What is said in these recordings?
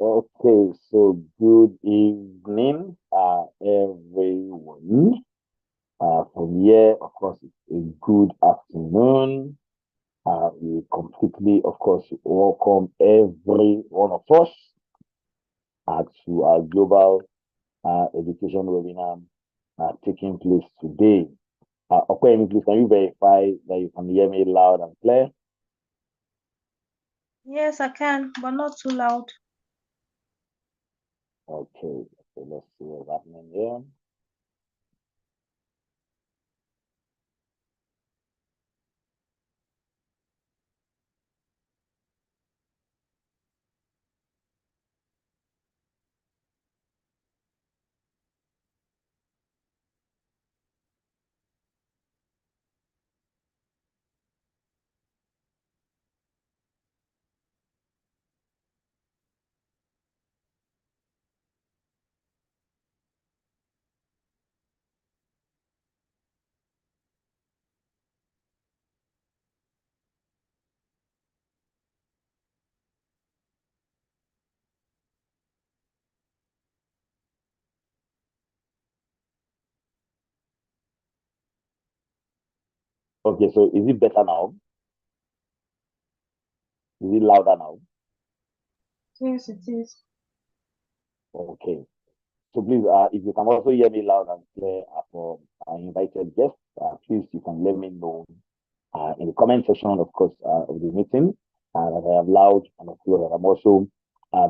Okay, so good evening, everyone. From here, of course, it's a good afternoon. We completely, of course, welcome every one of us to our global education webinar taking place today. Okay, please, can you verify that you can hear me loud and clear? Yes, I can, but not too loud. Okay, so let's see what's happening here. Okay, so is it better now? Is it louder now? Yes, it is. Okay. So please, if you can also hear me loud and clear for invited guests, please you can let me know in the comment section, of course, of the meeting that I am loud and of course that I'm also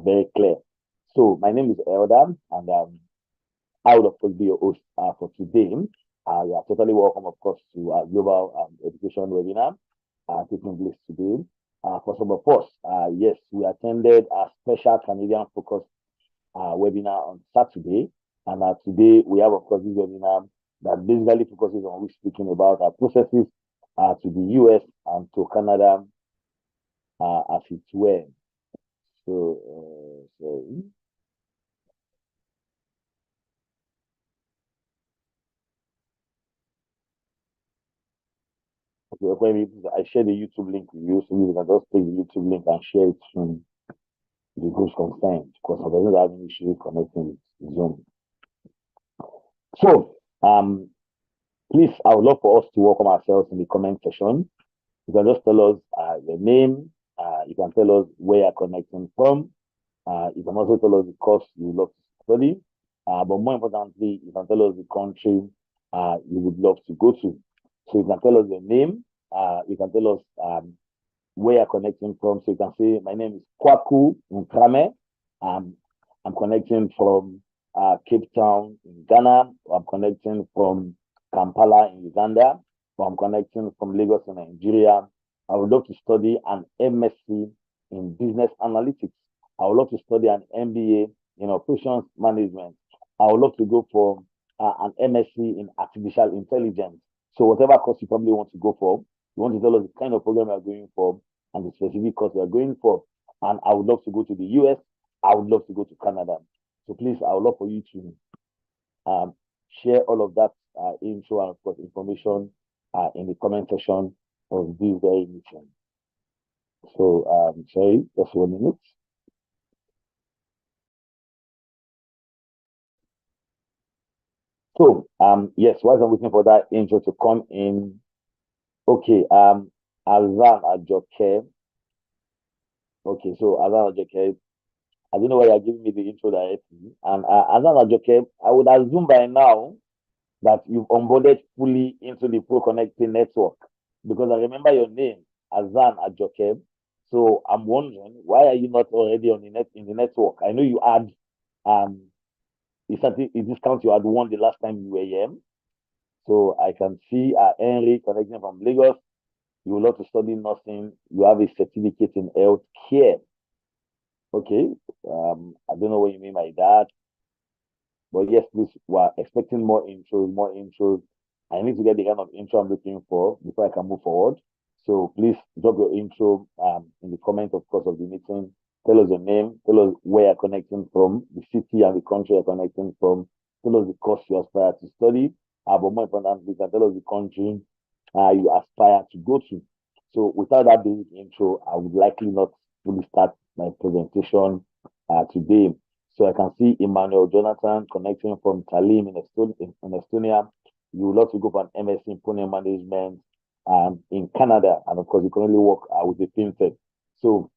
very clear. So my name is Elda, and I will of course be your host for today. You are totally welcome, of course, to our global education webinar taking place today. For some of us, yes, we attended a special Canadian focus webinar on Saturday. And today we have, of course, this webinar that basically focuses on speaking about our processes to the US and to Canada as it were. So, okay, when I share the YouTube link with you, so you can just take the YouTube link and share it to the groups concerned because I don't have any issue connecting with Zoom. So, please, I would love for us to welcome ourselves in the comment section. You can just tell us your name. You can tell us where you're connecting from. You can also tell us the course you would love to study. But more importantly, you can tell us the country you would love to go to. So you can tell us your name. You can tell us where you're connecting from. So you can say, my name is Kwaku Nkrame. I'm connecting from Cape Town in Ghana. I'm connecting from Kampala in Uganda. I'm connecting from Lagos in Nigeria. I would love to study an MSc in business analytics. I would love to study an MBA in operations management. I would love to go for an MSc in artificial intelligence. So whatever course you probably want to go for, you want to tell us the kind of program you are going for and the specific course you are going for. And I would love to go to the US. I would love to go to Canada. So please, I would love for you to share all of that intro and of course information in the comment section of this very meeting. So sorry, just 1 minute. So yes, while I'm waiting for that intro to come in, okay, Azan Ajoke. Okay, so Azan Ajoke, I don't know why you're giving me the intro directly. And Azan Ajoke, I would assume by now that you've onboarded fully into the ProconnectPAY network because I remember your name, Azan Ajoke. So I'm wondering why are you not already on the network? I know you had a discount you had won the last time you were here. So I can see Henry connecting from Lagos. You would love to study nursing. You have a certificate in health care. Okay. I don't know what you mean by that. But yes, please, we're expecting more intros, more intros. I need to get the kind of intro I'm looking for before I can move forward. So please drop your intro in the comment, of course, of the meeting. Tell us your name, tell us where you're connecting from, the city and the country you're connecting from, tell us the course you aspire to study, but more importantly, tell us the country you aspire to go to. So without that basic intro, I would likely not fully start my presentation today. So I can see Emmanuel Jonathan connecting from Talim in Estonia. You would love to go for an MSc in Pune Management in Canada. And of course, you can only work with the fintech. So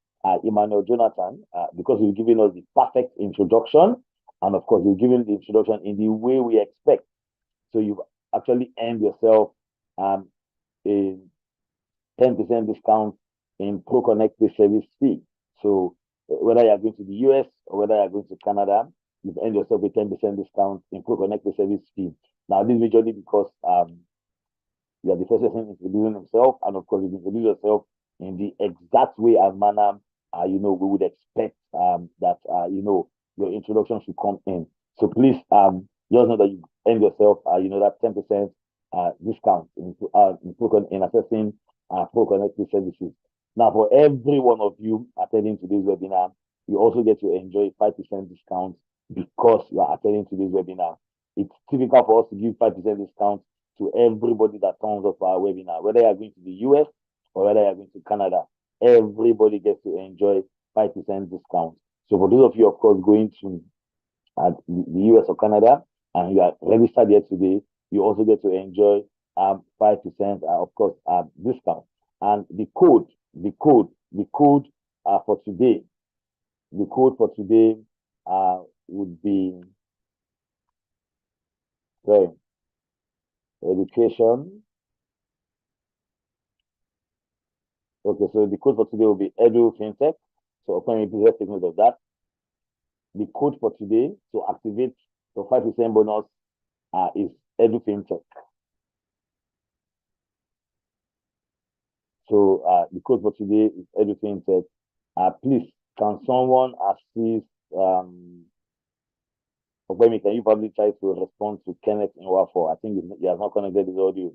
Emmanuel Jonathan, because you've given us the perfect introduction, and of course, you've given the introduction in the way we expect. So you've actually earned yourself a 10% discount in ProconnectPAY service fee. So whether you're going to the US or whether you're going to Canada, you've earned yourself a 10% discount in ProconnectPAY service fee. Now, this is majorly because you are the first person introducing himself, and of course, you introduce yourself in the exact way and manner we would expect that your introduction should come in. So please just know that you earn yourself that 10% discount in accessing ProConnectPAY services. Now, for every one of you attending today's webinar, you also get to enjoy 5% discount because you are attending today's webinar. It's typical for us to give 5% discount to everybody that turns up for our webinar, whether you're going to the US or whether you're going to Canada. Everybody gets to enjoy 5% discount. So for those of you, of course, going to the US or Canada and you are registered here today, you also get to enjoy 5% of course discount. And the code for today, would be education. Okay, so the code for today will be Edu FinTech. So upon please take note of that. The code for today to activate the 5% bonus is Edu FinTech. So the code for today is Edu FinTech. Please, can someone assist Ogbemi, can you probably try to respond to Kenneth in Wafo? I think he has not connected his audio.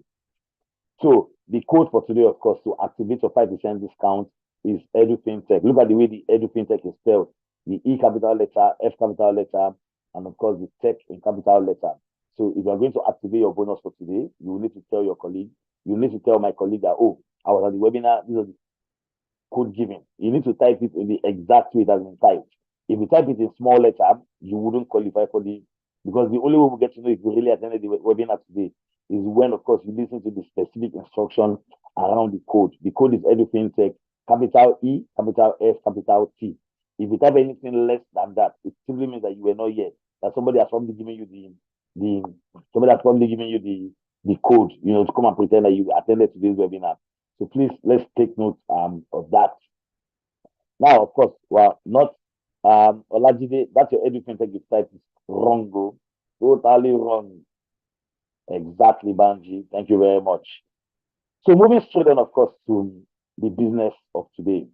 So the code for today, of course, to activate your 5% discount is Edu FinTech. Look at the way the Edu FinTech is spelled. The E capital letter, F capital letter, and of course the tech in capital letter. So if you are going to activate your bonus for today, you will need to tell your colleague. You need to tell my colleague that, oh, I was at the webinar, this is the code given. You need to type it in the exact way it has been typed. If you type it in small letter, you wouldn't qualify for because the only way we get to know if you really attended the webinar today is when, of course, you listen to the specific instruction around the code. The code is Edu FinTech, capital E, capital F, capital T. If you type anything less than that, it simply means that you were not here. That somebody has probably given you the code, to come and pretend that you attended today's webinar. So please, let's take note of that. Now, of course, not Olajide, that's your Edu FinTech type is wrong, bro. Totally wrong. Exactly, Banji. Thank you very much. So moving straight on, of course, to the business of today.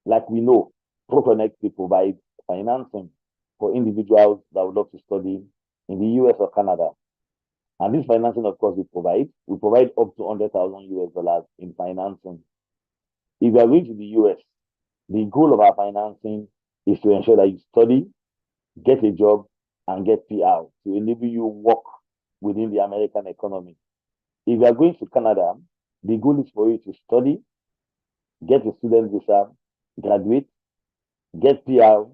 Like we know, ProConnectPAY provides financing for individuals that would love to study in the US or Canada. And this financing, of course, we provide up to $100,000 in financing. If you are going to the US, the goal of our financing is to ensure that you study, get a job, and get PR to enable you work within the American economy. If you are going to Canada, the goal is for you to study, get a student visa, graduate, get PR,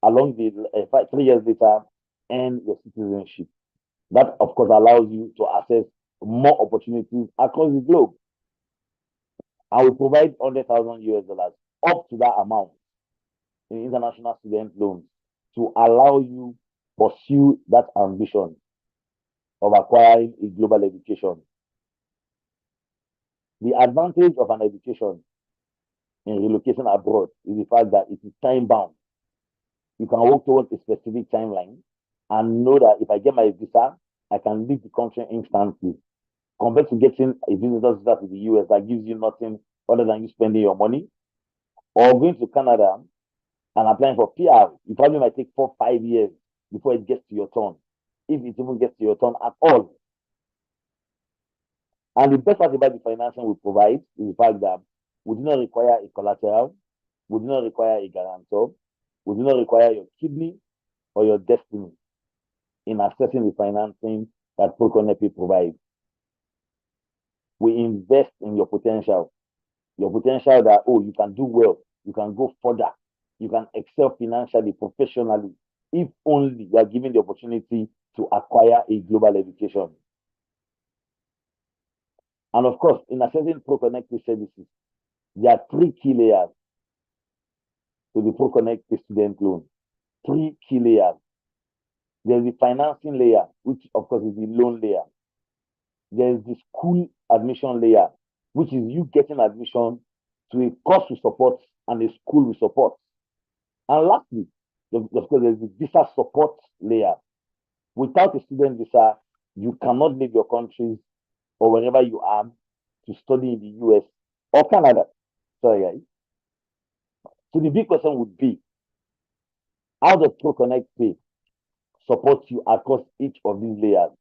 along the 3 years later, and your citizenship. That, of course, allows you to access more opportunities across the globe. I will provide $100,000 up to that amount in international student loans to allow you pursue that ambition of acquiring a global education. The advantage of an education in relocation abroad is the fact that it is time bound. You can work towards a specific timeline and know that if I get my visa, I can leave the country instantly. Compared to getting a visitor's visa to the US that gives you nothing other than you spending your money, or going to Canada and applying for PR, you probably might take 4-5 years before it gets to your turn, if it even gets to your turn at all. And the best part about the financing we provide is the fact that we do not require a collateral, we do not require a guarantor, we do not require your kidney or your destiny in accessing the financing that ProconnectPAY provides. We invest in your potential that, oh, you can do well, you can go further, you can excel financially, professionally, if only you are given the opportunity to acquire a global education. And of course, in accessing ProConnectPAY services, there are three key layers to the ProconnectPAY student loan. Three key layers. There's the financing layer, which of course is the loan layer. There's the school admission layer, which is you getting admission to a course we support and a school we support. And lastly, of course, there's the visa support layer. Without a student visa, you cannot leave your countries or wherever you are to study in the US or Canada. Sorry, guys. So the big question would be, how does ProconnectPAY support you across each of these layers?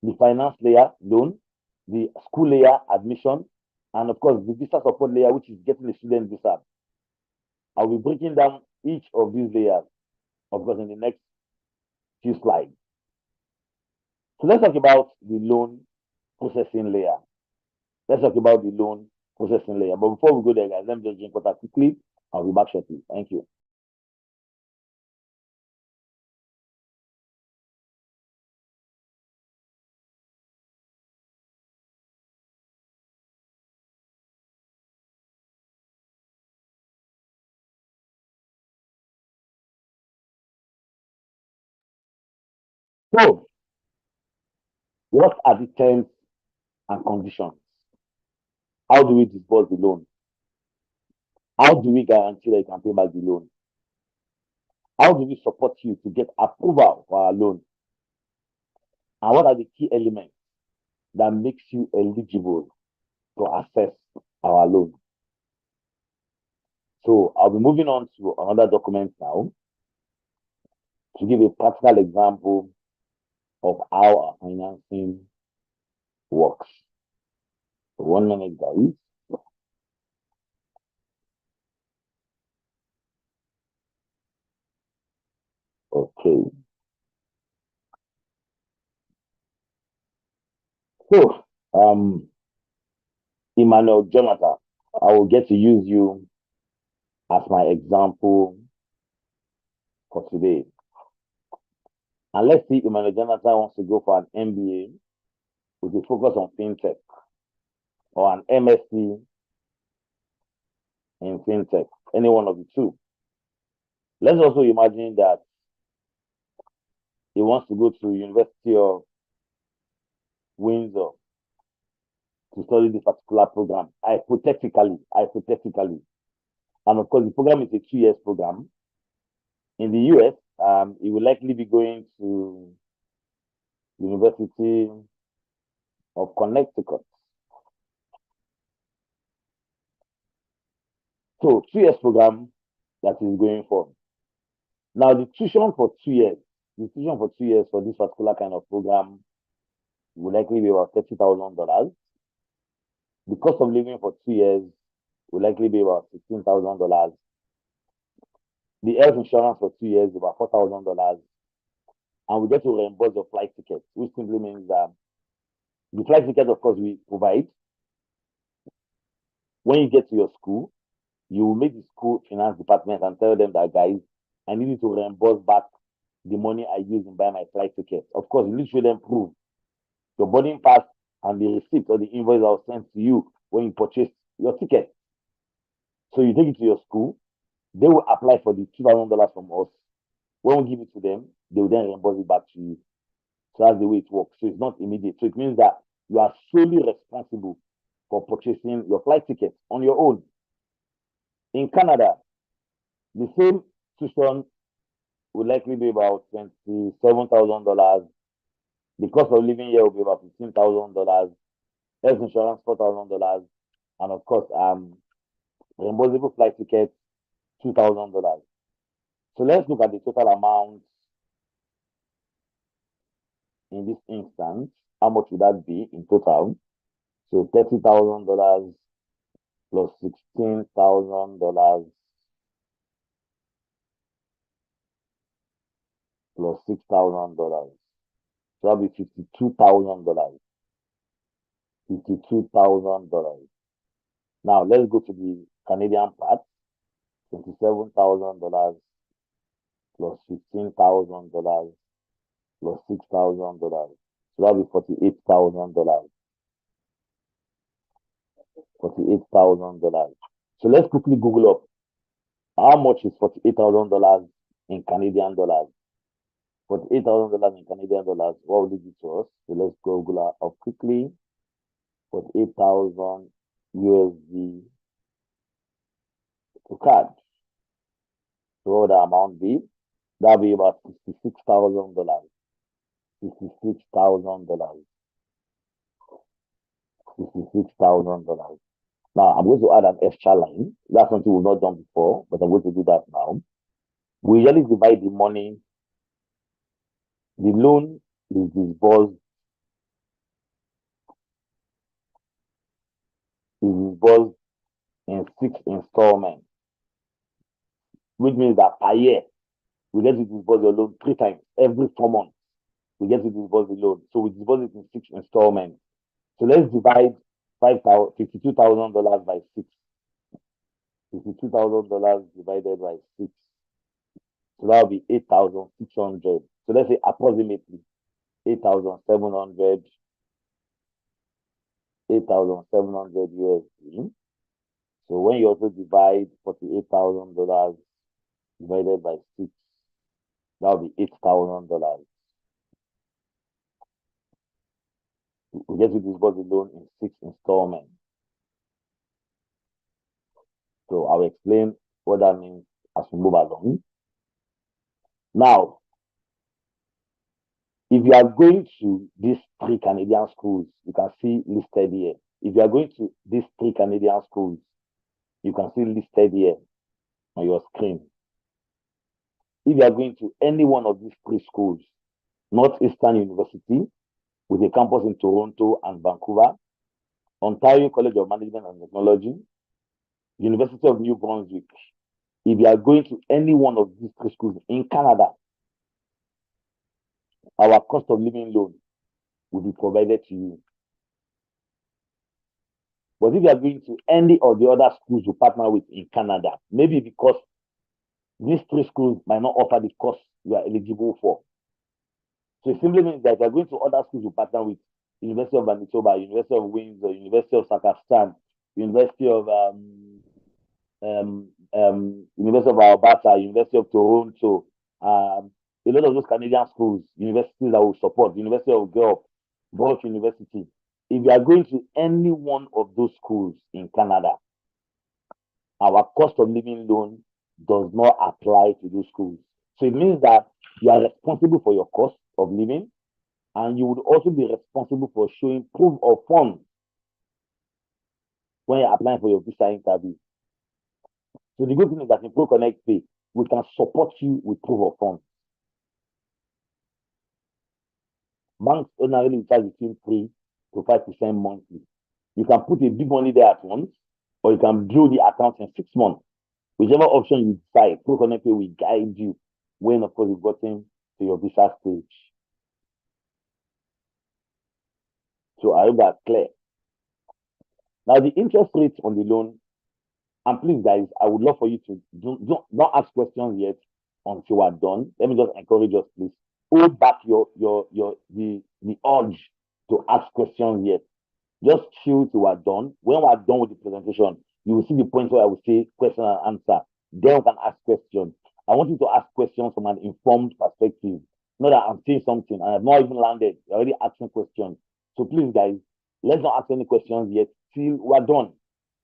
The finance layer, loan, the school layer, admission, and of course the visa support layer, which is getting a student visa. I'll be breaking down each of these layers, of course, in the next few slides. So let's talk about the loan processing layer. Let's talk about the loan processing layer. But before we go there, guys, let me just drink water quickly. I'll be back shortly. Thank you. So, what are the terms and conditions? How do we disburse the loan? How do we guarantee that you can pay back the loan? How do we support you to get approval for our loan? And what are the key elements that makes you eligible to access our loan? So I'll be moving on to another document now to give a practical example of how our financing works. So 1 minute, guys. Okay. So, Emmanuel Jonathan, I will get to use you as my example for today. And let's see, Emmanuel Jonathan wants to go for an MBA with a focus on fintech or an MSc in fintech, any one of the two. Let's also imagine that he wants to go to University of Windsor to study this particular program, hypothetically. And of course, the program is a 2 years program. In the US, he will likely be going to University of Connecticut. So 2 years program that he's going for. Now the tuition for 2 years, for this particular kind of program will likely be about $30,000. The cost of living for 2 years will likely be about $16,000. The health insurance for 2 years is about $4,000. And we get to reimburse the flight ticket, which simply means that the flight ticket, of course, we provide. When you get to your school, you will meet the school finance department and tell them that, guys, I need you to reimburse back the money I used in buying my flight ticket. Of course, you need to show them proof. Your boarding pass and the receipt or the invoice that was sent to you when you purchased your ticket. So you take it to your school, they will apply for the $2,000 from us. When we give it to them, they will then reimburse it back to you. So that's the way it works. So it's not immediate. So it means that you are solely responsible for purchasing your flight ticket on your own. In Canada, the same tuition will likely be about $27,000. The cost of living here will be about $15,000. Health insurance, $4,000. And of course, reimbursable flight tickets, $2,000. So let's look at the total amount in this instance. How much would that be in total? So $30,000 plus $16,000 plus $6,000. So that'll be $52,000. $52,000. Now let's go to the Canadian part. $27,000 plus $15,000 plus $6,000. So that'll be $48,000. $48,000. So let's quickly Google up how much is $48,000 in Canadian dollars. $48,000 in Canadian dollars. What will it be to us? So let's Google up quickly. 48,000 USD to card. So what would the amount be? That'll be about $66,000. $66,000. $66,000. Now I'm going to add an extra line. That's something we've not done before, but I'm going to do that now. We usually divide the money. The loan is disbursed in 6 installments, which means that per year we get to disburse the loan 3 times. Every 4 months we get to disburse the loan. So we disburse it in 6 installments. So let's divide $52,000 by 6. $52,000 divided by 6. So that will be 8,600. So let's say approximately 8,700 USD. So when you also divide $48,000 divided by 6, that will be $8,000. We get to disburse the loan in 6 installments. So I'll explain what that means as we move along. Now, if you are going to these 3 Canadian schools, you can see listed here. If you are going to these 3 Canadian schools, you can see listed here on your screen. If you are going to any one of these 3 schools, Northeastern University with a campus in Toronto and Vancouver, Ontario College of Management and Technology, University of New Brunswick. If you are going to any one of these 3 schools in Canada, our cost of living loan will be provided to you. But if you are going to any of the other schools you partner with in Canada, maybe because these 3 schools might not offer the course you are eligible for. So it simply means that you are going to other schools you partner with, University of Manitoba, University of Windsor, University of Saskatchewan, University of University of Alberta, University of Toronto, a lot of those Canadian schools, universities that will support, University of Guelph, Brock University. If you are going to any one of those schools in Canada, our cost of living loan does not apply to those schools. So it means that you are responsible for your cost of living, and you would also be responsible for showing proof of funds when you're applying for your visa interview. So the good thing is that in ProconnectPAY, we can support you with proof of funds. Banks ordinarily charge between 3 to 5% monthly. You can put a big money there at once, or you can build the account in 6 months. Whichever option you decide, ProconnectPAY will guide you when, of course, you've gotten to your visa stage. So I hope that's clear. Now, the interest rate on the loan, and please, guys, I would love for you to don't ask questions yet until we're done. Let me just encourage us, please. Hold back the urge to ask questions yet. Just chill till we're done. When we're done with the presentation, you will see the point where I will say question and answer. Then we can ask questions. I want you to ask questions from an informed perspective. Not that I'm saying something and I've not even landed. You're already asking questions. So please, guys, let's not ask any questions yet till we're done.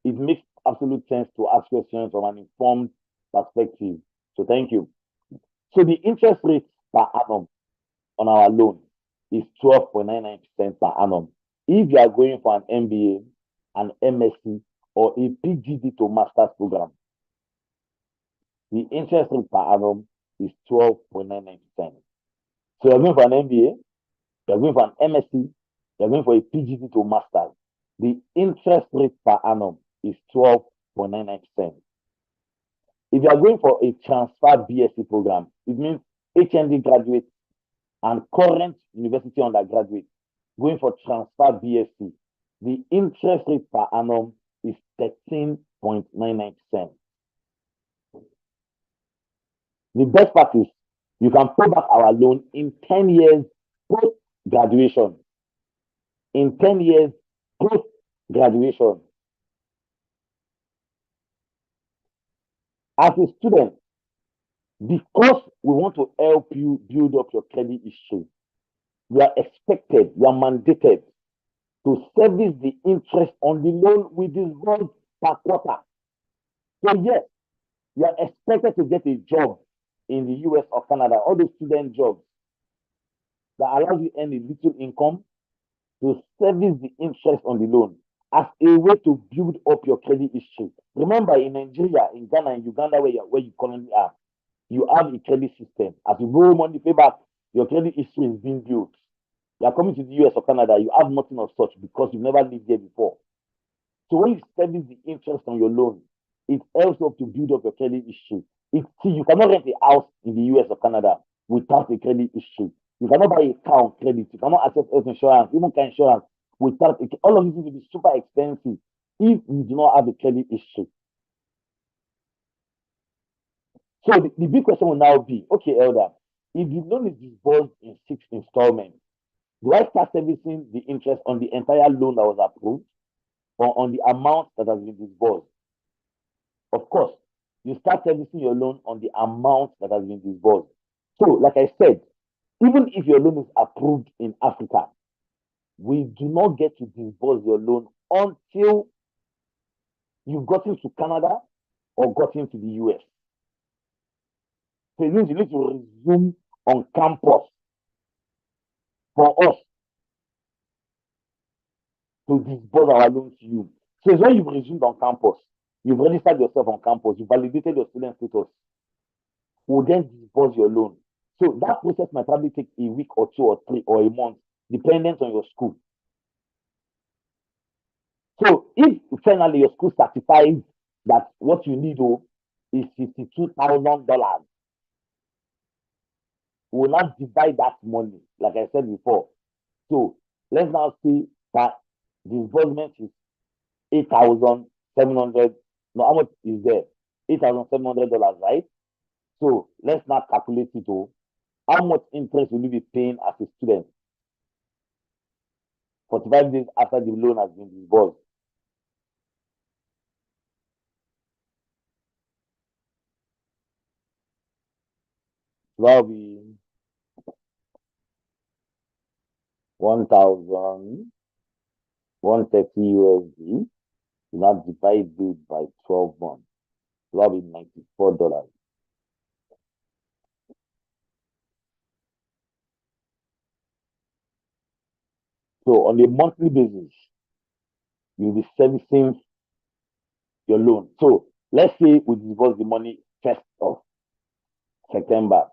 It makes absolute sense to ask questions from an informed perspective. So thank you. So the interest rate per annum on our loan is 12.99% per annum. If you are going for an MBA, an MSc, or a PGD to master's program, the interest rate per annum is 12.99%. So you're going for an MBA, you're going for an MSc, you're going for a PGD to master's. The interest rate per annum is 12.99%. If you are going for a transfer BSc program, it means HND graduate and current university undergraduate going for transfer BSc, the interest rate per annum is 13.99%. The best part is you can pay back our loan in 10 years post graduation. In 10 years post graduation. As a student, because we want to help you build up your credit history, you are expected, you are mandated to service the interest on the loan we disburse per quarter. So yes, you are expected to get a job in the US or Canada, all those student jobs that allows you earn a little income to service the interest on the loan as a way to build up your credit history. Remember, in Nigeria, in Ghana, in Uganda, where you currently are, you have a credit system. As you borrow money, pay back, your credit history is being built. You are coming to the US or Canada, you have nothing of such because you've never lived there before. So when you service the interest on your loan, it helps up to build up your credit history. See, you cannot rent a house in the US or Canada without a credit history. You cannot buy a car on credit. You cannot access health insurance, even car insurance without it. All of this will be super expensive if you do not have a credit history. So the big question will now be, okay, Elder, if the loan is disbursed in 6 installments, do I start servicing the interest on the entire loan that was approved or on the amount that has been disbursed? Of course, you start servicing your loan on the amount that has been disbursed. So, like I said, even if your loan is approved in Africa, we do not get to disburse your loan until you've gotten to Canada or gotten to the US. So it means you need to resume on campus for us to disburse our loan to you. So it's when you've resumed on campus, you've registered yourself on campus, you validated your student status, we'll then disburse your loan. So that process might probably take a week or 2 or 3 or a month, dependent on your school. So if finally your school certifies that what you need is $52,000, we will not divide that money, like I said before. So let's now see that disbursement is 8,700. No, how much is there? $8,700, right? So let's now calculate it. How much interest will you be paying as a student 45 days after the loan has been disbursed? That will be 1,130 USD. You now divide it by 12 months. That will be $94. So on a monthly basis, you'll be servicing your loan. So let's say we disburse the money 1st of September.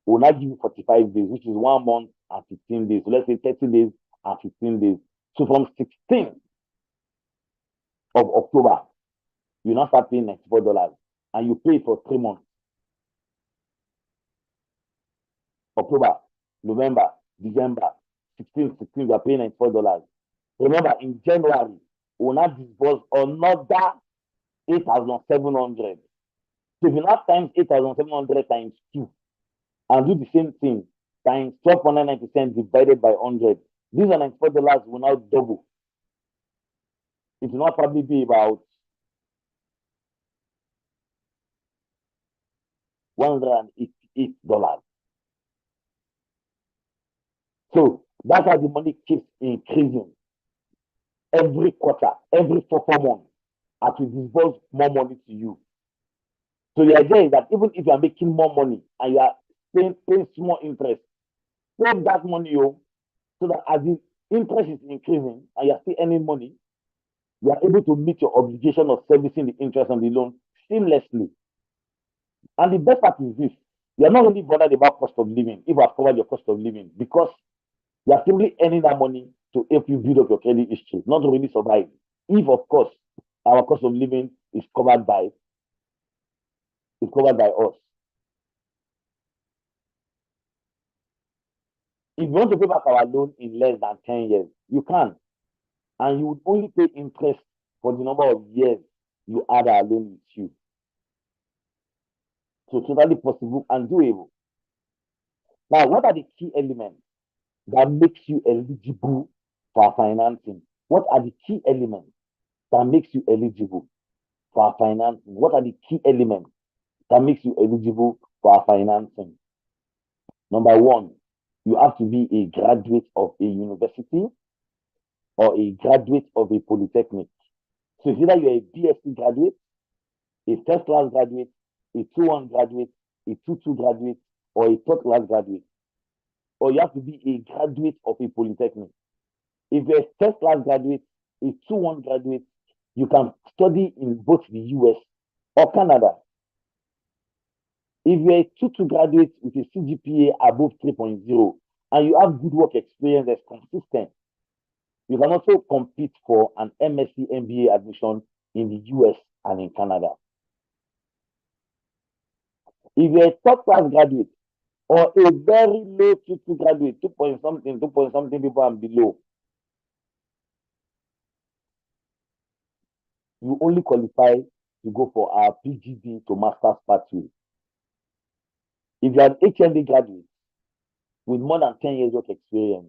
We'll now give you 45 days, which is 1 month and 15 days. So let's say 30 days and 15 days. So from 16th of October, you now start paying $94 and you pay for 3 months. October, November, December, 16, you are paying $94. Remember, in January, we will not disburse another 8,700. So if you now times 8,700 times 2 and do the same thing times 12.99% divided by 100, these are $94 will now double. It will not probably be about $188. So that's how the money keeps increasing every quarter, every 4 months, as we disburse more money to you. So the idea is that even if you are making more money and you are paying small interest, save that money, so that as the interest is increasing and you are still earning money, you are able to meet your obligation of servicing the interest on the loan seamlessly. And the best part is this: you are not really bothered about cost of living if you have covered your cost of living, because you are simply earning that money to help you build up your credit history, not to really survive. If, of course, our cost of living is covered by us. If you want to pay back our loan in less than 10 years, you can. And you would only pay interest for the number of years you had our loan with you. So totally possible and doable. Now, what are the key elements that makes you eligible for financing? What are the key elements that makes you eligible for financing? What are the key elements that makes you eligible for financing? Number one, you have to be a graduate of a university or a graduate of a polytechnic. So it's either you're a BSc graduate, a first class graduate, a 2-1 graduate, a 2-2 graduate, or a third class graduate. Or you have to be a graduate of a polytechnic. If you're a first class graduate, a 2-1 graduate, you can study in both the US or Canada. If you're a 2-2 graduate with a CGPA above 3.0 and you have good work experience that's consistent, you can also compete for an MSc MBA admission in the US and in Canada. If you're a third class graduate or a very low 2-2 graduate, 2 point something, 2 point something people and below, you only qualify to go for our PGD to master's pathway. If you're an HND graduate with more than 10 years work experience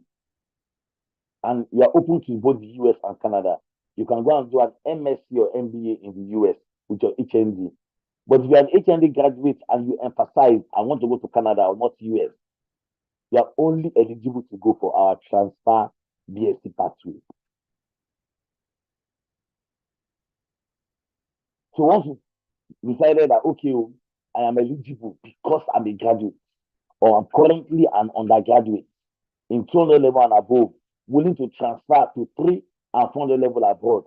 and you are open to both the US and Canada, you can go and do an MSc or MBA in the US with your HND. But if you're an HND graduate and you emphasize, I want to go to Canada or not US, you are only eligible to go for our transfer BSc pathway. So once you decided that, okay, I am eligible because I'm a graduate or I'm currently an undergraduate in 200 level and above, willing to transfer to 300 and 400 level abroad,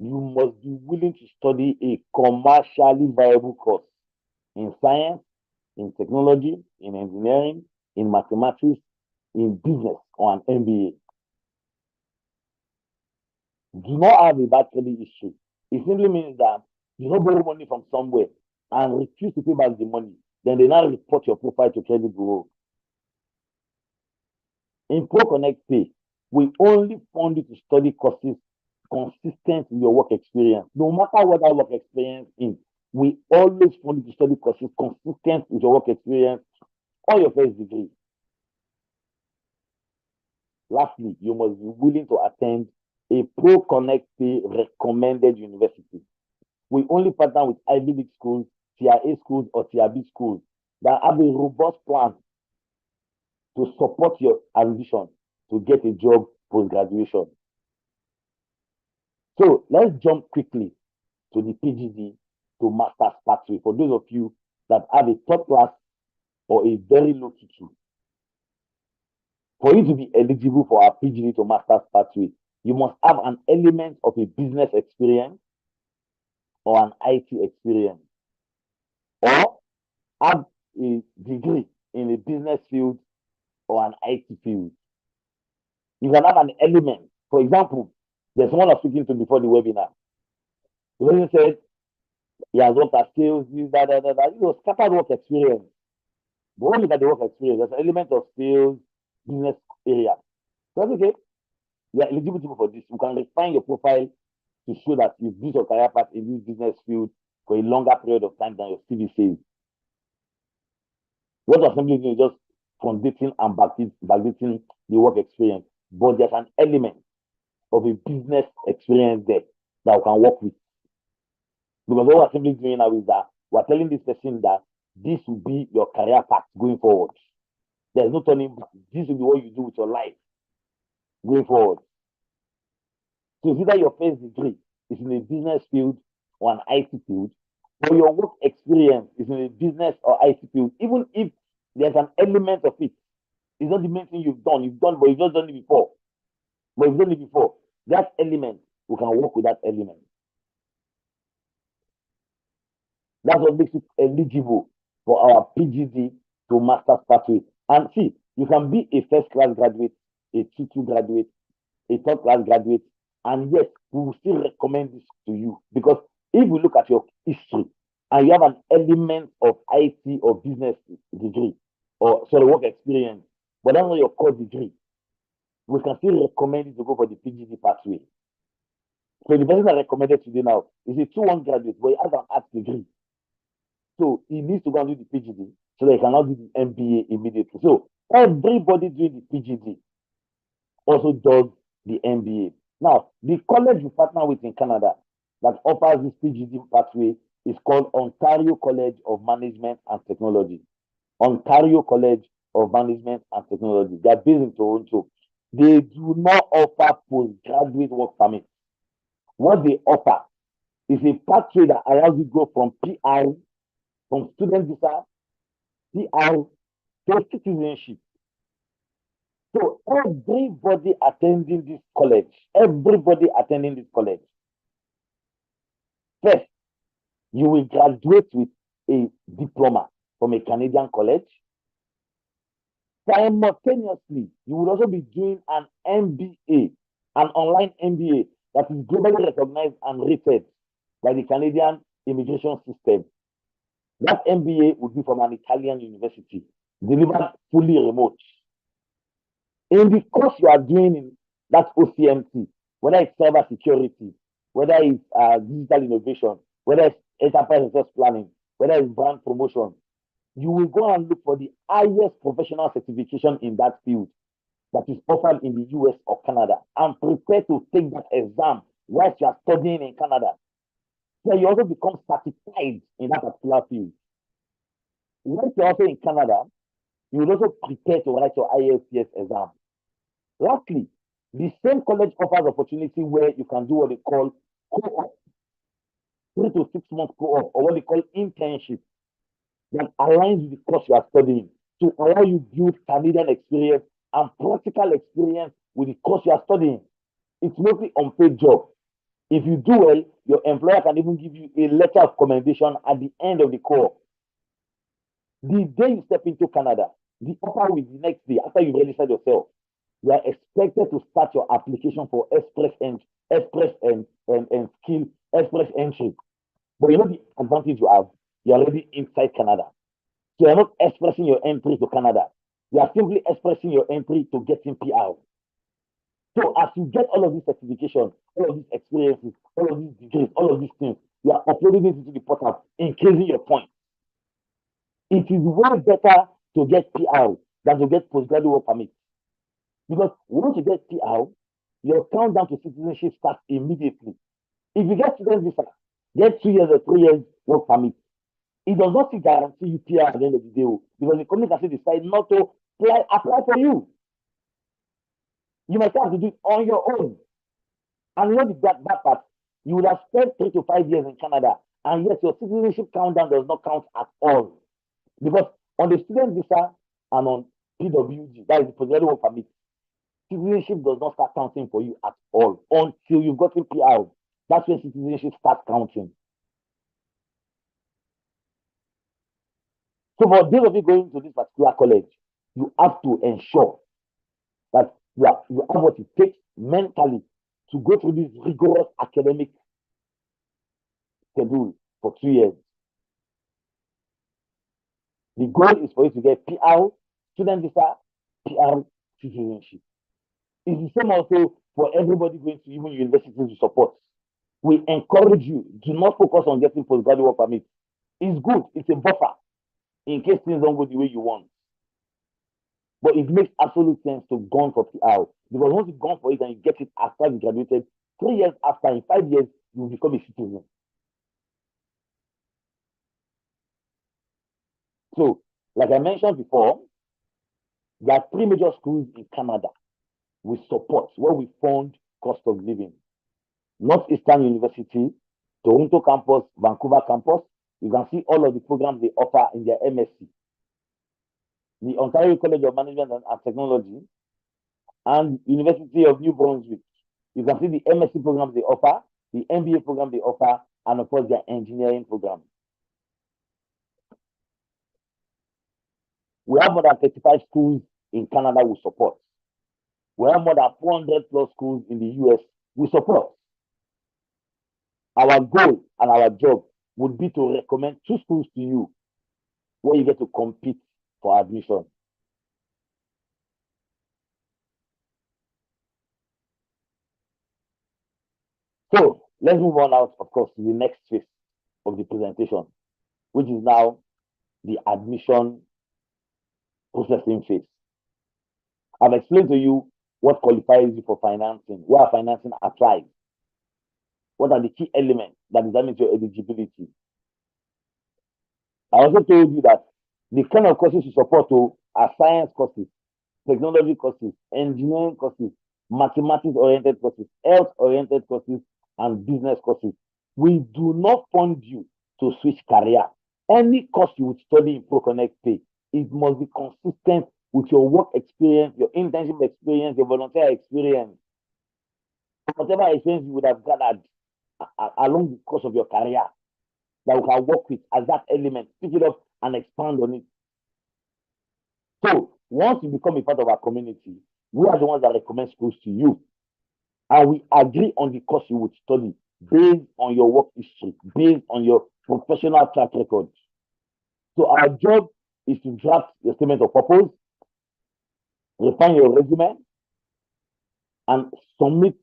you must be willing to study a commercially viable course in science, in technology, in engineering, in mathematics, in business, or an MBA. Do not have a bad credit history. It simply means that you don't borrow money from somewhere and refuse to pay back the money. Then they now report your profile to credit bureau. In ProconnectPAY, we only fund you to study courses consistent with your work experience. No matter what that work experience is, we always fund you to study courses consistent with your work experience or your first degree. Lastly, you must be willing to attend a ProconnectPAY recommended university. We only partner with Ivy League schools, Tier A schools, or Tier B schools that have a robust plan to support your ambition to get a job post-graduation. So let's jump quickly to the PGD to master's pathway for those of you that have a third class or a very low T2. For you to be eligible for our PGD to master's pathway, you must have an element of a business experience or an IT experience, or have a degree in a business field or an IT field. You can have an element. For example, there's someone I was speaking to before the webinar. The person said he has worked at sales, this, that. It was scattered work experience. But when you look at the work experience, there's an element of sales, business area. So that's okay. You are eligible for this. You can refine your profile to show that you've built your career path in this business field for a longer period of time than your CV says. What you're simply doing is just conducting and backdating the work experience. But there's an element of a business experience there that we can work with. Because what we're simply doing now is that we're telling this person that this will be your career path going forward. There's no turning back. This will be what you do with your life going forward. So it's either your first degree is in a business field or an IT field, or your work experience is in a business or IT field, even if there's an element of it. It's not the main thing you've done. But you've not done it before. But you've done it before. That element, we can work with that element. That's what makes it eligible for our PGD to master's pathway. And see, you can be a first class graduate, a 2-2 graduate, a third class graduate, and yes, we will still recommend this to you. Because if we look at your history and you have an element of IT or business degree, or sorry, work experience, but that's not your core degree, we can still recommend you to go for the PGD pathway. So the person I recommended today now is a 2-1 graduate, but he has an art degree. So he needs to go and do the PGD so that he cannot do the MBA immediately. So everybody doing the PGD also does the MBA. Now, the college we partner with in Canada that offers this PGD pathway is called Ontario College of Management and Technology. Ontario College of Management and Technology. They are based in Toronto. They do not offer postgraduate work permit. What they offer is a pathway that allows you to go from PR, from student visa, PR to citizenship. So everybody attending this college, first, you will graduate with a diploma from a Canadian college. Simultaneously, you will also be doing an MBA, an online MBA that is globally recognized and rated by the Canadian immigration system. That MBA would be from an Italian university, delivered fully remote. In the course you are doing in that OCMT, whether it's cyber security, whether it's digital innovation, whether it's enterprise resource planning, whether it's brand promotion, you will go and look for the highest professional certification in that field that is offered in the US or Canada and prepare to take that exam whilst you are studying in Canada. So you also become certified in that particular field. Once you're also in Canada, you will also prepare to write your IELTS exam. Lastly, the same college offers opportunity where you can do what they call co-op, 3 to 6 month co-op, or what they call internship that aligns with the course you are studying to allow you to build Canadian experience and practical experience with the course you are studying. It's mostly unpaid job. If you do well, your employer can even give you a letter of commendation at the end of the course. The day you step into Canada, the offer will be the next day after you've registered yourself. You are expected to start your application for express entry. But you know the advantage you have, you're already inside Canada. So you're not expressing your entry to Canada. You are simply expressing your entry to getting PR. So as you get all of these certifications, all of these experiences, all of these degrees, all of these things, you are uploading it into the portal, increasing your points. It is way better to get PR than to get postgraduate work permit. Because once you get PR, your countdown to citizenship starts immediately. If you get student visa, get 2 years or 3 years work permit. It does not guarantee you PR at the end of the day because the company can still decide not to apply for you. You might have to do it on your own. And you know the bad part, you would have spent 3 to 5 years in Canada, and yet your citizenship countdown does not count at all. Because on the student visa and on PWG, that is the postgraduate work permit, citizenship does not start counting for you at all until you've gotten PR. That's when citizenship starts counting. So for those of you going to this particular college, you have to ensure that you have what it takes mentally to go through this rigorous academic schedule for 2 years. The goal is for you to get PR, student visa, PR, citizenship. It's the same also for everybody going to even universities to support. We encourage you, do not focus on getting postgraduate work permit. It's good, it's a buffer in case things don't go the way you want. But it makes absolute sense to go for PR because once you've gone for it and you get it after you graduated, 3 years after, in 5 years, you will become a citizen. So, like I mentioned before, there are 3 major schools in Canada we support where we fund cost of living. Northeastern University, Toronto campus, Vancouver campus. You can see all of the programs they offer in their MSc. The Ontario College of Management and Technology and University of New Brunswick. You can see the MSc programs they offer, the MBA program they offer, and of course their engineering program. We have more than 35 schools in Canada we support. We have more than 400 plus schools in the US we support. Our goal and our job would be to recommend 2 schools to you where you get to compete for admission. So let's move on out, of course, to the next phase of the presentation. which is now the admission processing phase. I've explained to you what qualifies you for financing, where financing applies, what are the key elements that determine your eligibility. I also told you that the kind of courses you support to are science courses, technology courses, engineering courses, mathematics-oriented courses, health-oriented courses, and business courses. We do not fund you to switch career. Any course you would study in ProconnectPAY, it must be consistent with your work experience, your internship experience, your volunteer experience, whatever experience you would have gathered along the course of your career that we can work with as that element, pick it up and expand on it. So once you become a part of our community, we are the ones that recommend schools to you. And we agree on the course you would study based on your work history, based on your professional track record. So our job is to draft your statement of purpose, refine your resume, and submit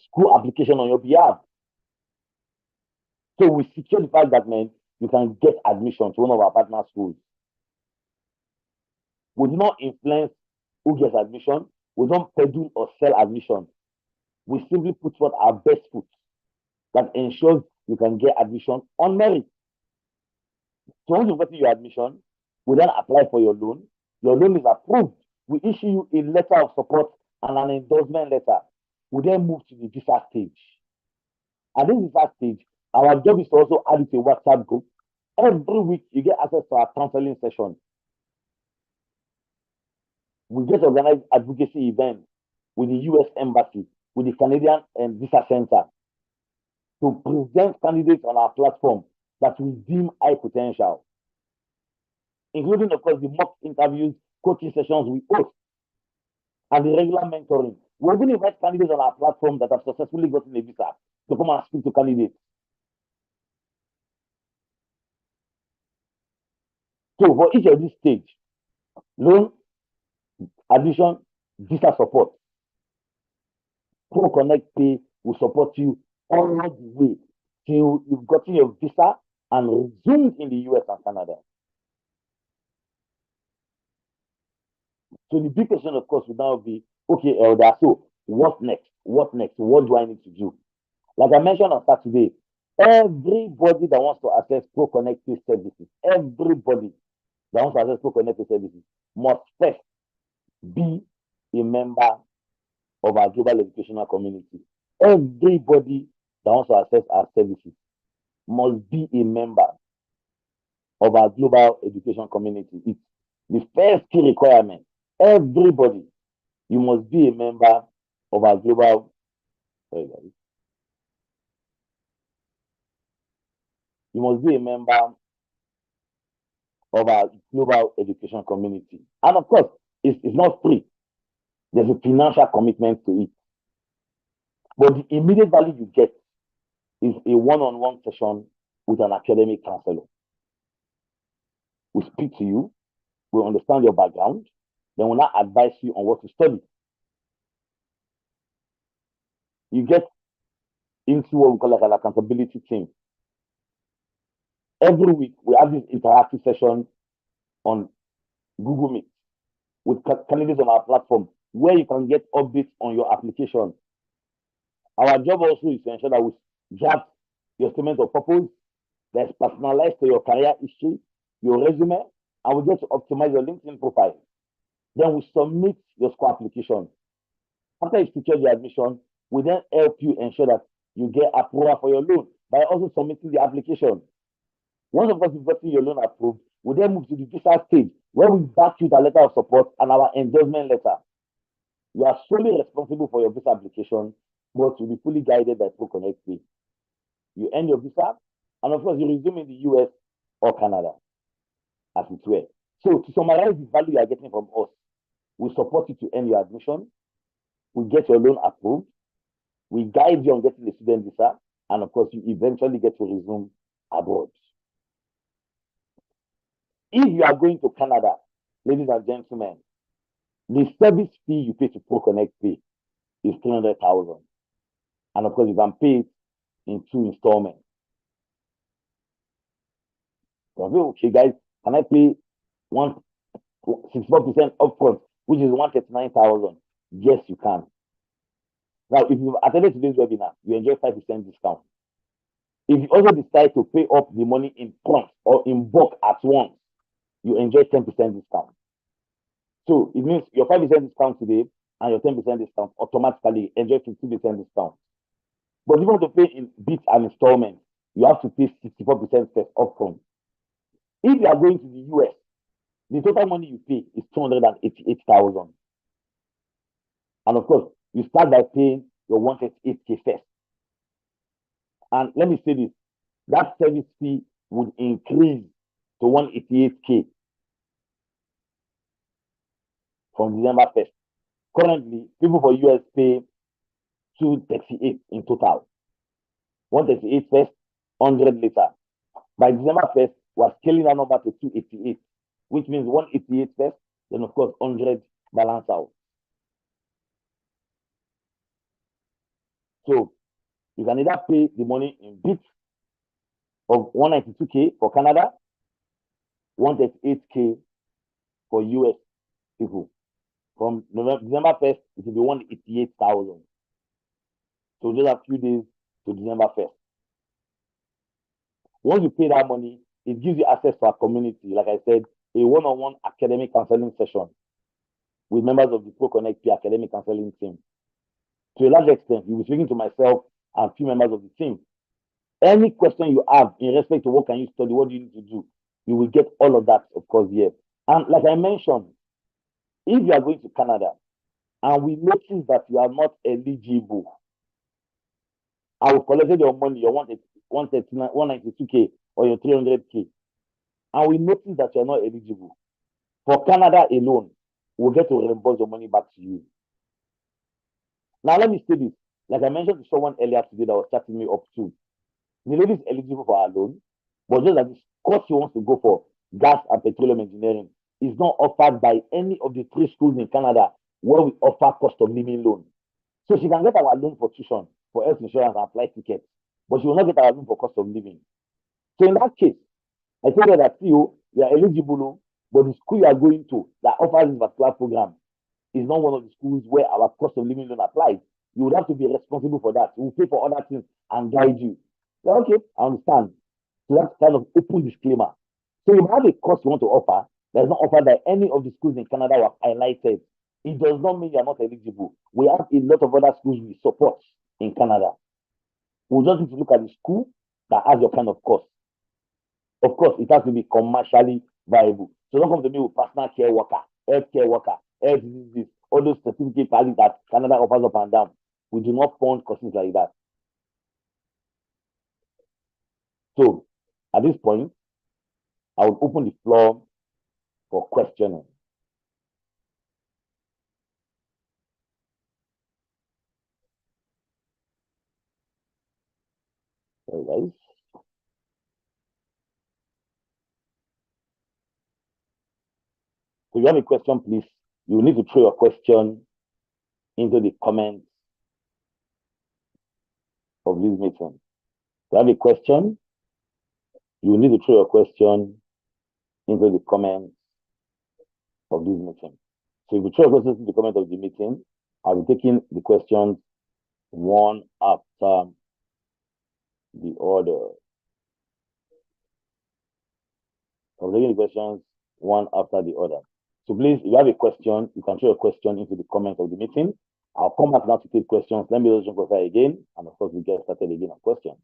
school application on your behalf. So we secure the fact that, man, you can get admission to one of our partner schools. We do not influence who gets admission. We don't peddle or sell admission. We simply put forth our best foot that ensures you can get admission on merit. So once you've gotten your admission, we then apply for your loan. Your loan is approved. We issue you a letter of support and an endorsement letter. We then move to the visa stage. At this visa stage, our job is to also add it to a WhatsApp group. Every week, you get access to our counseling session. We get organized advocacy events with the US Embassy, with the Canadian Visa Center to present candidates on our platform that we deem high potential, including, of course, the mock interviews, coaching sessions we host, and the regular mentoring. We even invite candidates on our platform that have successfully gotten a visa to come and speak to candidates. So for each of these stages, loan, admission, visa support, ProconnectPAY will support you all the way till you've gotten your visa and resumed in the US and Canada. So the big question, of course, would now be, okay, Elder, so what next? What next? What do I need to do? Like I mentioned on Saturday, everybody that wants to access ProconnectPAY services, everybody that wants to access ProconnectPAY services must first be a member of our global educational community. Everybody that wants to access our services must be a member of our global education community. It's the first key requirement. Everybody, you must be a member of our global. You must be a member of our global education community. And of course, it's not free. There's a financial commitment to it. But the immediate value you get is a one-on-one session with an academic counselor. We speak to you, we understand your background, then we'll not advise you on what to study. You get into what we call like an accountability team. Every week, we have this interactive session on Google Meet with candidates on our platform where you can get updates on your application. Our job also is to ensure that we draft your statement of purpose that's personalized to your career history, your resume, and we get to optimize your LinkedIn profile. Then we submit your school application. After you secure the admission, we then help you ensure that you get approval for your loan by also submitting the application. Once, of course, you've gotten your loan approved, we then move to the visa stage where we back you with a letter of support and our endorsement letter. You are solely responsible for your visa application, but you'll be fully guided by ProconnectPAY. You end your visa, and of course, you resume in the US or Canada, as it were. So, to summarize the value you are getting from us, we support you to end your admission, we get your loan approved, we guide you on getting the student visa, and of course, you eventually get to resume abroad. If you are going to Canada, ladies and gentlemen, the service fee you pay to ProconnectPAY is 300,000. And of course, you can pay it in 2 installments. So, okay, guys, can I pay one 64% upfront, which is 139,000? Yes, you can. Now, if you've attended today's webinar, you enjoy 5% discount. If you also decide to pay up the money in front or in bulk at once, you enjoy 10% discount. So it means your 5% discount today and your 10% discount automatically enjoy 50% discount. But if you want to pay in bits and installments, you have to pay 64% first upfront. If you are going to the US, the total money you pay is 288,000. And of course, you start by paying your 138K first. And let me say this, that service fee would increase to 188K from December 1st. Currently, people for US pay 238 in total. 138 first, 100 later. By December 1st, we're scaling that number to 288, which means 188 first, then of course 100 balance out. So you can either pay the money in bits of 192K for Canada, 138K for US people. From December 1st, it will be 188,000. So just a few days to December 1st. Once you pay that money, it gives you access to our community. Like I said, a one-on-one academic counseling session with members of the ProconnectPAY academic counseling team. To a large extent, you'll be speaking to myself and a few members of the team. Any question you have in respect to what can you study, what do you need to do, you will get all of that, of course, here. And like I mentioned, if you are going to Canada and we notice that you are not eligible, I will collect your money, your 192K or your 300K, and we notice that you are not eligible. For Canada alone, we'll get to reimburse your money back to you. Now, let me say this. Like I mentioned to someone earlier today that was chatting me up too. The lady is eligible for our loan, but just that this course she wants to go for, gas and petroleum engineering, is not offered by any of the 3 schools in Canada where we offer cost of living loan. So she can get our loan for tuition, for health insurance and flight tickets, but she will not get our loan for cost of living. So in that case, I told her that you are eligible, but the school you are going to that offers this particular program is not one of the schools where our cost of living loan applies. You would have to be responsible for that. We'll pay for other things and guide you. So, okay, I understand. So that's kind of open disclaimer. So you have a course you want to offer that is not offered by any of the schools in Canada were highlighted. It does not mean you're not eligible. We have a lot of other schools we support in Canada. We just need to look at the school that has your kind of course. Of course, it has to be commercially viable. So don't come to me with personal care worker, healthcare worker, health diseases, all those certificate values that Canada offers up and down. We do not fund courses like that. So at this point, I will open the floor for questioning. Sorry, guys. So if you have a question, please, you need to throw your question into the comments of this meeting. If you have a question, you need to throw your question into the comments of this meeting. So if you throw your questions in the comment of the meeting, I'll be taking the questions one after the order. I'm taking the questions one after the other. So please, if you have a question, you can throw a question into the comment of the meeting. I'll come back now to take questions. Let me just jump over again. And of course, we get started again on questions.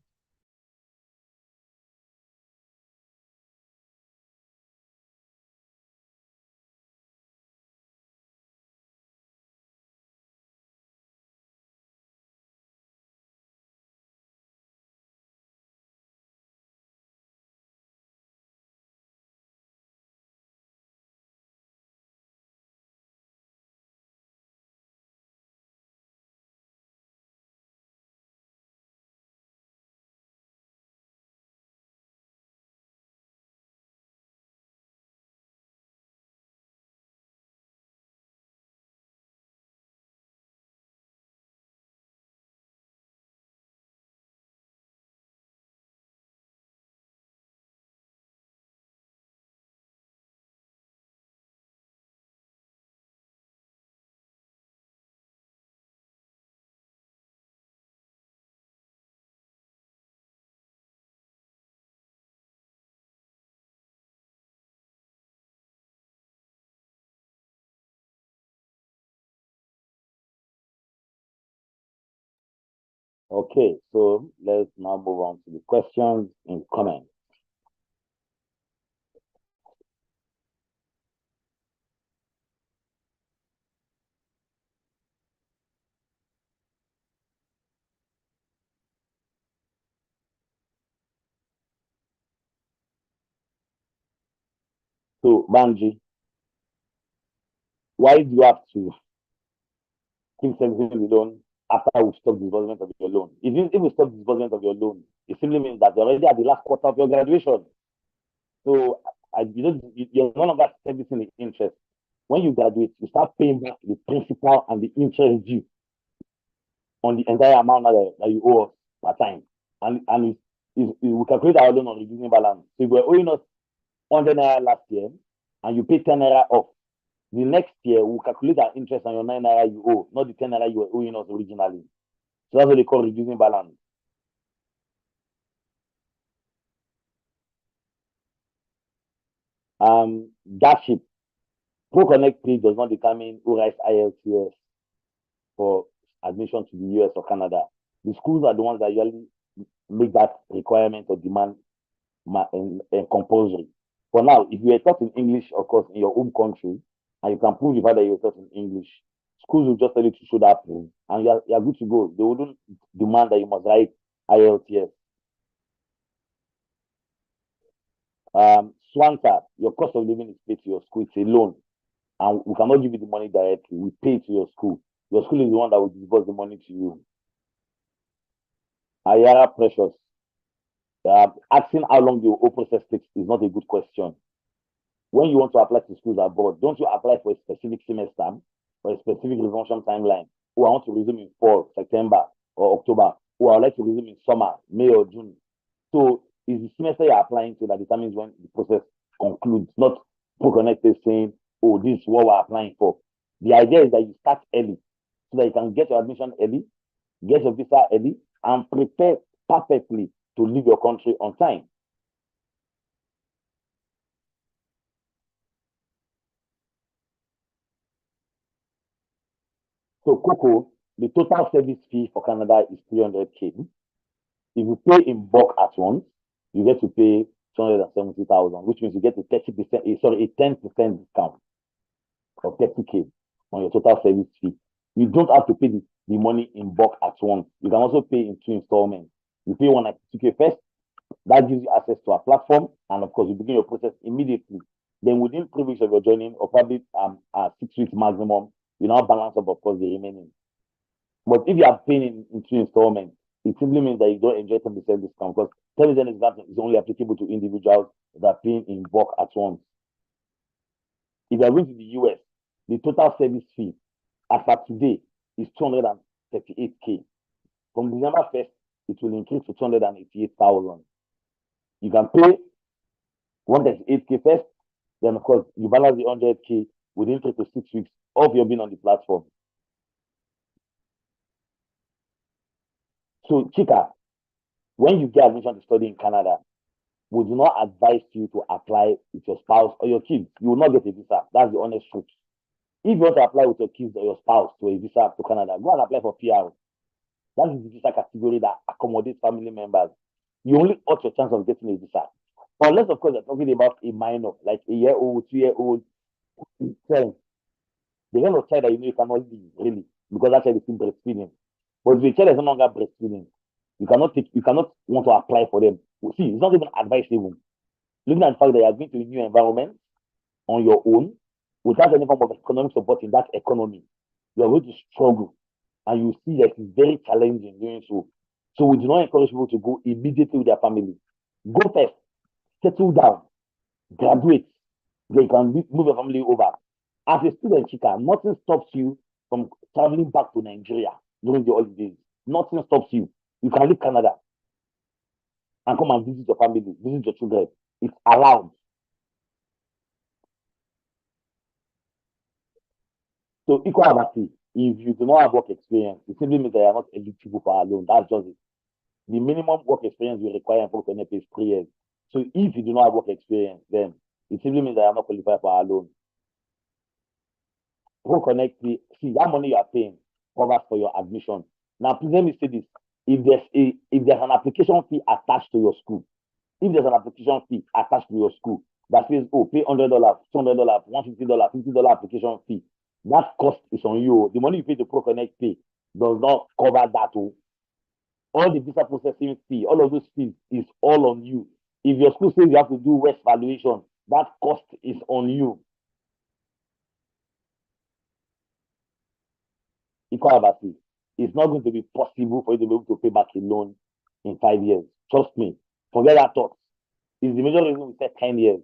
Okay, so let's now move on to the questions in comments. So, Banji, why do you have to keep servicing the loan after we stop disbursement of your loan? If we stop disbursement of your loan, it simply means that you're already at the last quarter of your graduation. So, you're no longer servicing the interest. When you graduate, you start paying back the principal and the interest due on the entire amount that you owe us per time. And we calculate our loan on reducing balance. So if we're owing us 100 naira last year and you pay 10 naira off, the next year we'll calculate our interest on your 9 naira you owe, not the 10 naira you were owing us originally. So that's what they call reducing balance. That ship, ProconnectPAY does not determine who writes IELTS for admission to the US or Canada. The schools are the ones that usually make that requirement or demand compulsory. For now, if you are taught in English, of course, in your home country, and you can prove the fact that you are taught in English, schools will just tell you to show that proof, and you are good to go. They wouldn't demand that you must write IELTS. Swanta, your cost of living is paid to your school. It's a loan, and we cannot give you the money directly. We pay to your school. Your school is the one that will disburse the money to you. Ayara Precious, asking how long the whole process takes is not a good question. When you want to apply to schools abroad, don't you apply for a specific semester or a specific resumption timeline? Oh, I want to resume in fall, September, or October. Oh, I would like to resume in summer, May or June. So it's the semester you're applying to that determines when the process concludes, not ProConnectPAY saying, oh, this is what we're applying for. The idea is that you start early so that you can get your admission early, get your visa early, and prepare perfectly to leave your country on time. So, Coco, the total service fee for Canada is 300K. If you pay in bulk at once, you get to pay 270,000, which means you get a 30%, sorry, a 10% discount of 30K on your total service fee. You don't have to pay the money in bulk at once. You can also pay in 2 installments. You pay 192K first, that gives you access to our platform, and of course, you begin your process immediately. Then, within 3 weeks of your joining, or probably 6 weeks maximum, you now balance up, of course, the remaining. But if you are paying in 2 installments, it simply means that you don't enjoy 10% discount because 10% discount is only applicable to individuals that are paying in bulk at once. If you are going to the US, the total service fee as of today is 238K. From December 1st, it will increase to 288,000. You can pay 138K first, then of course you balance the 100K within 3 to 6 weeks of your being on the platform. So, Chika, when you get admission to study in Canada, we do not advise you to apply with your spouse or your kids. You will not get a visa. That's the honest truth. If you want to apply with your kids or your spouse to a visa to Canada, go and apply for PR. That is the visa category that accommodates family members. You only ought your chance of getting a visa. Unless, of course, you're talking about a minor, like a year old, 2 year old, 10. The kind of child that you know you cannot leave, really, because that child is still breastfeeding. But if the child is no longer breastfeeding, you cannot want to apply for them. See, it's not even advisable. Looking at the fact that you are going to a new environment on your own without any form of economic support in that economy, you are going to struggle. And you see that it's very challenging doing so. So we do not encourage people to go immediately with their family. Go first, settle down, graduate. They can move your family over. As a student, Chika, nothing stops you from traveling back to Nigeria during the holidays. Nothing stops you. You can leave Canada and come and visit your family, visit your children. It's allowed. So equal advantage. If you do not have work experience, it simply means that you are not eligible for our loan. That's just it. The minimum work experience we require for NFA is 3 years. So if you do not have work experience, then it simply means that you are not qualified for our loan. ProConnect, see that money you are paying covers for your admission. Now, please let me say this. If there's an application fee attached to your school, if there's an application fee attached to your school that says, oh, pay $100, $200, $150, $50 application fee, that cost is on you. The money you pay to ProconnectPay Pay does not cover that. Oh. All the visa processing fee, all of those fees is all on you. If your school says you have to do West valuation, that cost is on you. Equal Abasi, it's not going to be possible for you to be able to pay back a loan in 5 years. Trust me. Forget that thought. It's the major reason we said 10 years.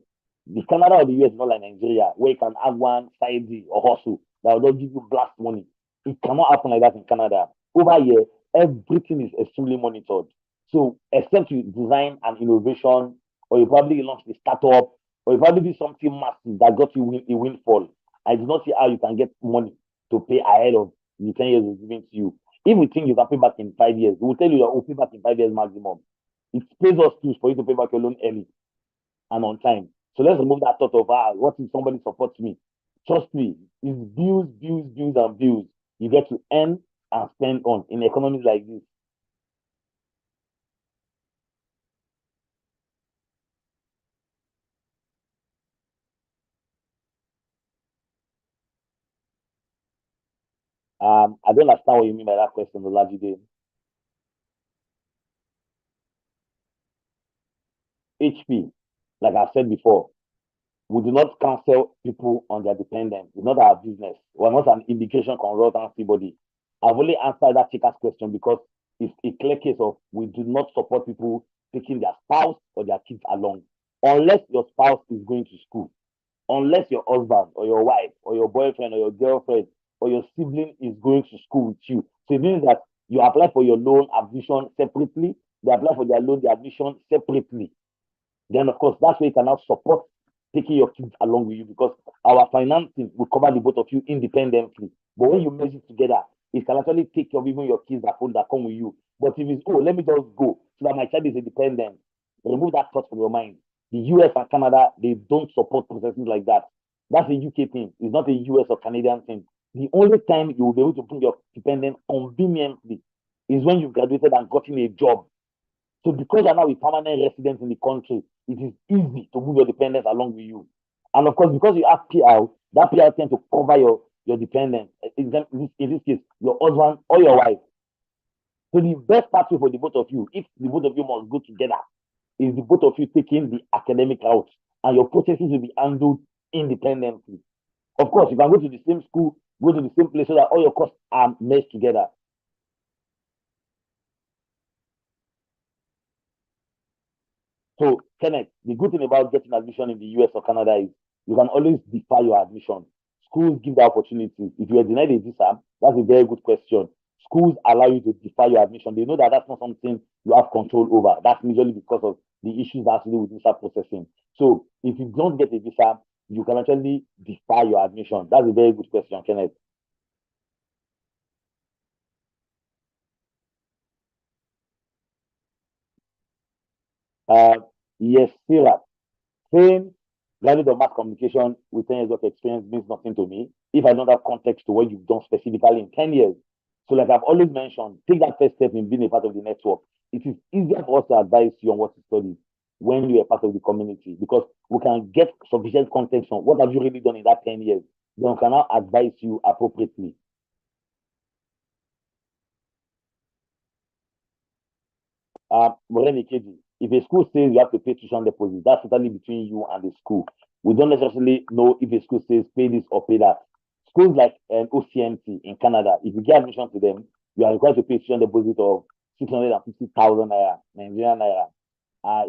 The Canada or the US is not like Nigeria, where you can have one side or hustle that will not give you blast money. It cannot happen like that in Canada. Over here, everything is extremely monitored. So, except you design an innovation, or you probably launch a startup, or you probably do something massive that got you a windfall, I do not see how you can get money to pay ahead of the 10 years it's given to you. If we think you can pay back in 5 years, we will tell you that we'll pay back in 5 years maximum. It pays us too for you to pay back your loan early and on time. So let's remove that thought of what if somebody supports me? Trust me, it's bills, bills, bills, and bills you get to earn and spend on in economies like this. I don't understand what you mean by that question, Olajide. HP, like I said before, we do not counsel people on their dependents. It's not our business. We're not an immigration consultancy body. I've only answered that chicker's question because it's a clear case of we do not support people taking their spouse or their kids along, unless your spouse is going to school, unless your husband or your wife or your boyfriend or your girlfriend or your sibling is going to school with you. So it means that you apply for your loan admission separately, they apply for their loan, the admission separately. Then, of course, that's where you can now support taking your kids along with you because our financing will cover the both of you independently. But when you merge it together, it can actually take care of even your kids that come with you. But if it's, oh, let me just go so that my child is independent, remove that thought from your mind. The US and Canada, they don't support processes like that. That's a UK thing. It's not a US or Canadian thing. The only time you will be able to bring your dependent conveniently is when you've graduated and gotten a job. So because you're now a permanent resident in the country, it is easy to move your dependents along with you. And of course, because you have PR, that PR tends to cover your dependents. In this case, your husband or your wife. So the best pathway for the both of you, if the both of you must go together, is the both of you taking the academic route, and your processes will be handled independently. Of course, you can go to the same school, go to the same place so that all your costs are meshed together. So, Kenneth, the good thing about getting admission in the US or Canada is you can always defer your admission. Schools give the opportunity. If you are denied a visa, that's a very good question. Schools allow you to defer your admission. They know that that's not something you have control over. That's usually because of the issues that have to do with visa processing. So, if you don't get a visa, you can actually defer your admission. That's a very good question, Kenneth. Yes, Sarah. Saying graduate of mass communication with 10 years of experience means nothing to me if I don't have context to what you've done specifically in 10 years. So, like I've always mentioned, take that first step in being a part of the network. It is easier for us to advise you on what to study when you are part of the community because we can get sufficient context on what have you really done in that 10 years. Then we can now advise you appropriately. Moreni Keji, if a school says you have to pay tuition deposit, that's totally between you and the school. We don't necessarily know if a school says pay this or pay that. Schools like OCMT in Canada, if you get admission to them, you are required to pay tuition deposit of 650,000 naira, Nigerian naira.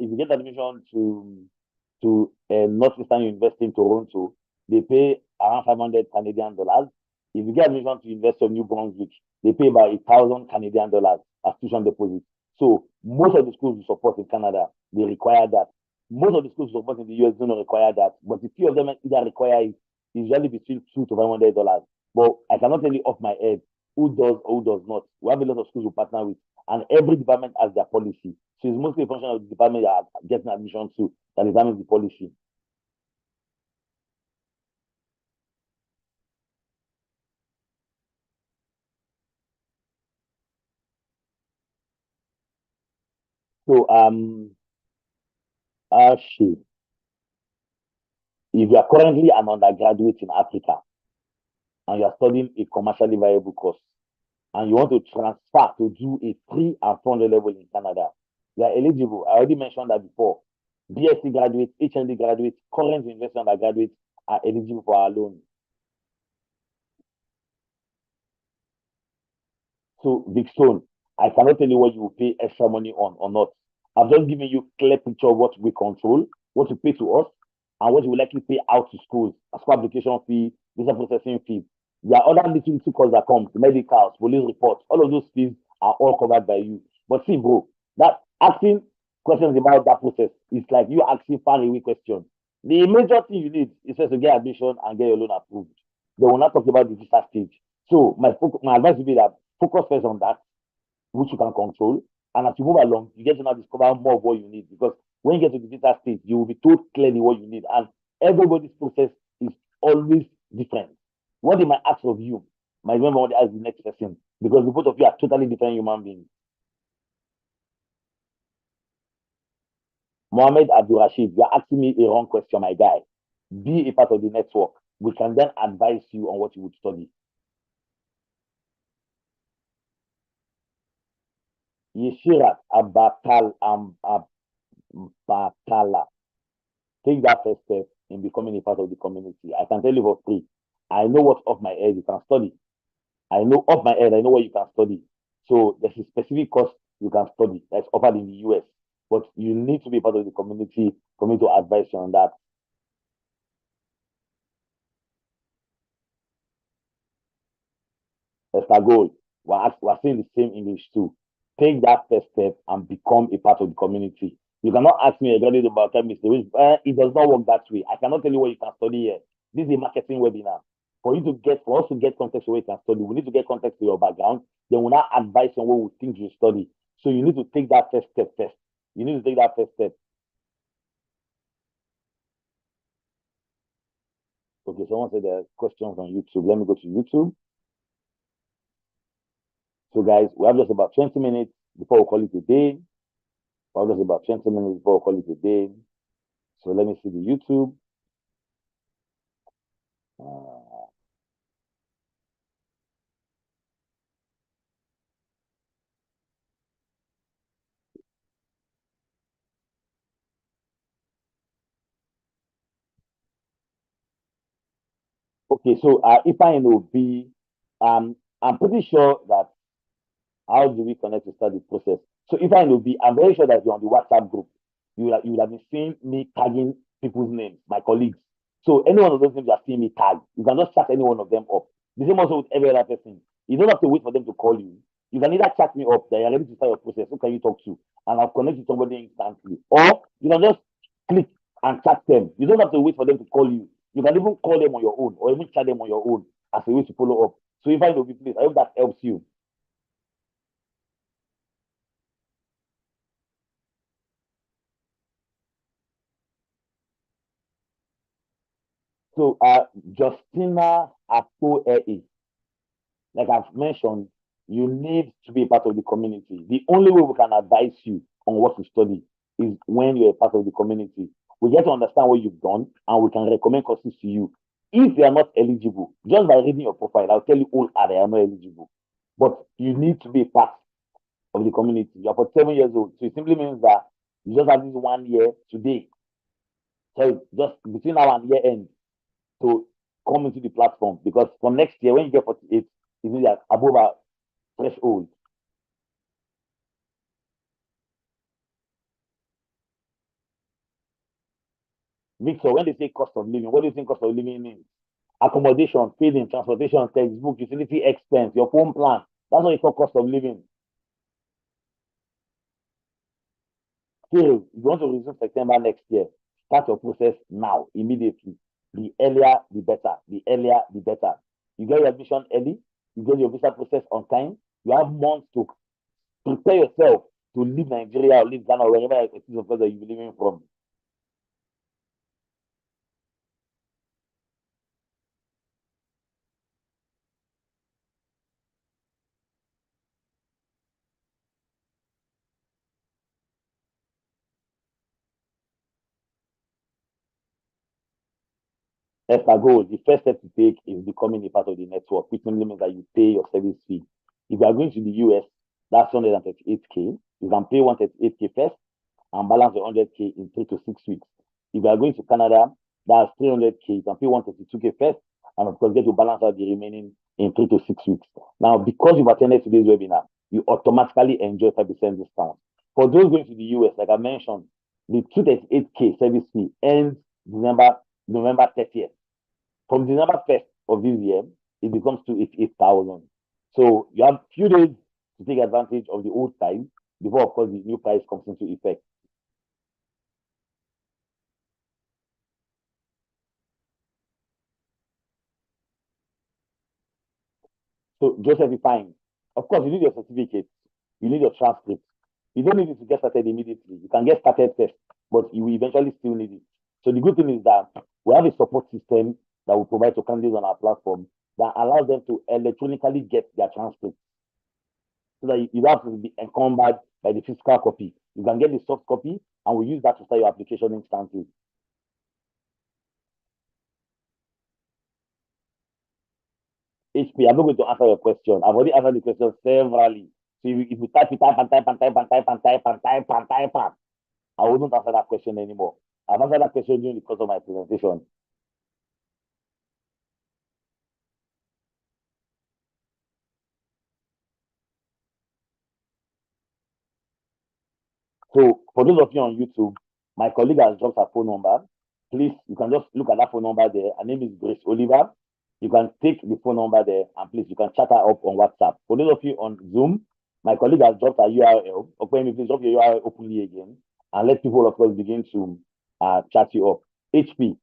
If you get admission to Northeastern University in Toronto, they pay around 500 Canadian dollars. If you get admission to University of New Brunswick, they pay about 1,000 Canadian dollars as tuition deposit. So most of the schools we support in Canada, they require that. Most of the schools we support in the US do not require that, but a few of them either require it, usually between $200 to $500. But I cannot tell you off my head who does or who does not. We have a lot of schools we partner with, and every department has their policy. So it's mostly a function of the department that are getting admission to that determines the policy. So, Ashi, if you are currently an undergraduate in Africa and you are studying a commercially viable course and you want to transfer to do a 3 and 400 level in Canada, you are eligible. I already mentioned that before. BSc graduates, HND graduates, current university undergraduates are eligible for our loan. So, Vicstone, I cannot tell you what you will pay extra money on or not. I've just given you clear picture of what we control, what you pay to us, and what you will likely pay out to schools as for application fee, visa processing fee. There are other little costs that come, medicals, police reports, all of those fees are all covered by you. But see, bro, that asking questions about that process is like you asking far away questions. The major thing you need is just to get admission and get your loan approved. They will not talk about the visa stage. So my advice would be that focus first on that, which you can control. And as you move along, you get to now discover more of what you need. Because when you get to the visa stage, you will be told clearly what you need. And everybody's process is always different. What they might ask of you might remember what they ask the next person. Because the both of you are totally different human beings. Mohammed Abdul Rashid, you are asking me a wrong question, my guy. Be a part of the network. We can then advise you on what you would study. Yeshirat Abakala. Take that first step in becoming a part of the community. I can tell you for free. I know what's off my head you can study. I know off my head, I know what you can study. So there's a specific course you can study that's offered in the US. But you need to be part of the community for me to advise you on that. Goal. We're saying the same English too. Take that first step and become a part of the community. You cannot ask me regarding about chemistry, which it does not work that way. I cannot tell you what you can study here. This is a marketing webinar. For us to get context of what you can study, we need to get context to your background. Then we'll not advise on what we think you study. So you need to take that first step first. You need to take that first step. Okay, someone said there are questions on YouTube. Let me go to YouTube. So guys, we have just about 20 minutes before we call it a day. We have just about 20 minutes before we call it a day. So let me see the YouTube. Uh, okay, so if I know B, I'm pretty sure that how do we connect to start the process? So if I know B, I'm very sure that you're on the WhatsApp group. You will have been seeing me tagging people's names, my colleagues. So any one of those names you are seeing me tag, you can just chat any one of them up. The same also with every other person. You don't have to wait for them to call you. You can either chat me up that you're ready to start your process. Who can you talk to? And I'll connect to somebody instantly. Or you can just click and chat them. You don't have to wait for them to call you. You can even call them on your own or even chat them on your own as a way to follow up. So if I know the place, I hope that helps you. So Justina Apo like I've mentioned, you need to be a part of the community. The only way we can advise you on what to study is when you're a part of the community. We get to understand what you've done and we can recommend courses to you. If you are not eligible, just by reading your profile, I'll tell you all are they are not eligible. But you need to be a part of the community. You're 47 years old. So it simply means that you just have this 1 year today. So just between now and year end to come into the platform because from next year, when you get 48, it's like above a threshold. Victor, when they say cost of living, what do you think cost of living means? Accommodation, feeding, transportation, textbook, utility expense, your phone plan. That's what you call cost of living. Still, if you want to resume September next year, start your process now, immediately. The earlier, the better. The earlier, the better. You get your admission early, you get your visa process on time, you have months to prepare yourself to leave Nigeria or leave Ghana or wherever it is of course that you're living from. Ergo, the first step to take is becoming a part of the network, which simply means that you pay your service fee. If you are going to the US, that's 138K. You can pay 138K first and balance the 100K in 3 to 6 weeks. If you are going to Canada, that's 300K. You can pay 132K first and, of course, get to balance out the remaining in 3 to 6 weeks. Now, because you've attended today's webinar, you automatically enjoy 5% discount. For those going to the US, like I mentioned, the 238K service fee ends November 30th. From December 1st of this year, it becomes 288,000. So you have few days to take advantage of the old time before, of course, the new price comes into effect. So Joseph, fine. Of course, you need your certificate, you need your transcript. You don't need it to get started immediately. You can get started first, but you will eventually still need it. So the good thing is that we have a support system that we provide to candidates on our platform that allows them to electronically get their transcript so that you don't have to be encumbered by the physical copy. You can get the soft copy and we use that to start your application instantly. HP, I'm not going to answer your question. I've already answered the question severally. So if you type and I wouldn't answer that question anymore. I've answered that question during the course of my presentation. So for those of you on YouTube, my colleague has dropped her phone number. Please, you can just look at that phone number there. Her name is Grace Oliver. You can take the phone number there and please, you can chat her up on WhatsApp. For those of you on Zoom, my colleague has dropped her URL. Okay, please drop your URL openly again and let people, of course, begin to chat you up. HP,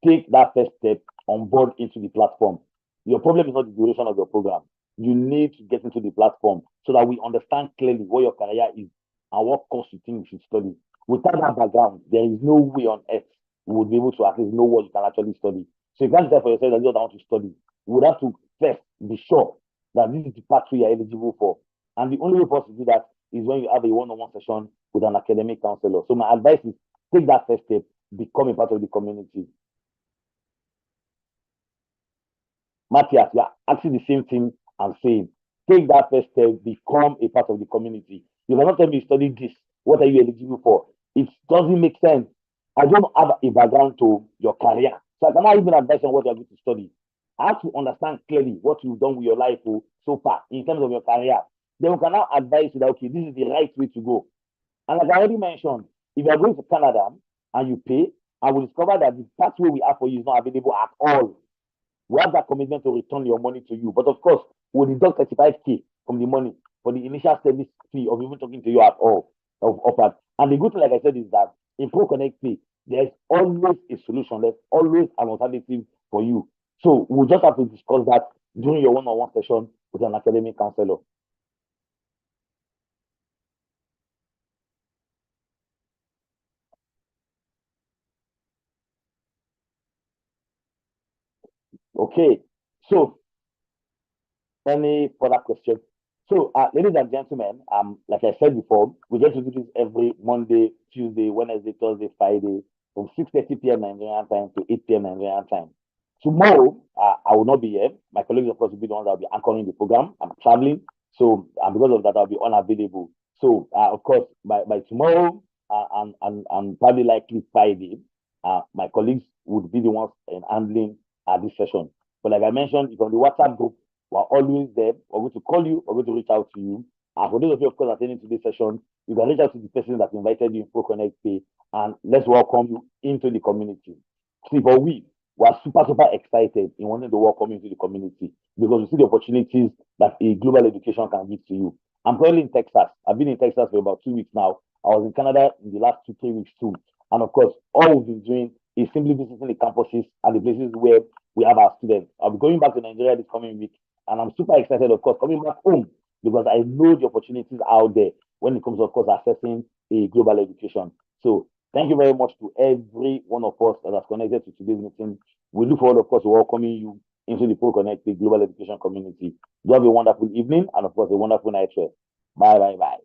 take that first step on board into the platform. Your problem is not the duration of your program. You need to get into the platform so that we understand clearly what your career is and what course you think you should study. Without that background, there is no way on earth you would be able to at least know what you can actually study. So you can't say for yourself that you don't want to study. You would have to first be sure that this is the pathway you're eligible for. And the only way for us to do that is when you have a one-on-one session with an academic counselor. So my advice is take that first step, become a part of the community. Matthias, you are asking the same thing I'm saying. Take that first step, become a part of the community. You cannot tell me study this. What are you eligible for? It doesn't make sense. I don't have a background to your career. So I cannot even advise on what you're going to study. I have to understand clearly what you've done with your life so far in terms of your career. Then we can now advise you that, okay, this is the right way to go. And like I already mentioned, if you are going to Canada and you pay, I will discover that the pathway we have for you is not available at all. We have that commitment to return your money to you. But of course, we'll deduct 35K from the money for the initial service fee of even talking to you at all. Of that. And the good thing, like I said, is that in ProconnectPAY, there's always a solution. There's always an alternative for you. So we'll just have to discuss that during your one-on-one session with an academic counselor. Okay. So any further questions? So, ladies and gentlemen, like I said before, we get to do this every Monday, Tuesday, Wednesday, Thursday, Friday, from 6:30 p.m. Nigerian time to 8 p.m. Nigerian time. Tomorrow, I will not be here. My colleagues, of course, will be the ones that will be anchoring the program. I'm traveling, so and because of that, I'll be unavailable. So, of course, by tomorrow and probably likely Friday, my colleagues would be the ones handling this session. But like I mentioned, from the WhatsApp group, we're always there. We're going to call you. We're going to reach out to you. And for those of you, of course, attending today's session, you can reach out to the person that invited you in ProconnectPAY and let's welcome you into the community. See, but we are super excited in wanting to welcome you into the community because we see the opportunities that a global education can give to you. I'm currently in Texas. I've been in Texas for about 2 weeks now. I was in Canada in the last 2-3 weeks too. And of course, all we've been doing is simply visiting the campuses and the places where we have our students. I'll be going back to Nigeria this coming week. And I'm super excited, of course, coming back home because I know the opportunities out there when it comes, of course, accessing a global education. So thank you very much to every one of us that has connected to today's meeting. We look forward, of course, to welcoming you into the ProConnect Global Education community. Do have a wonderful evening and, of course, a wonderful night rest. Bye.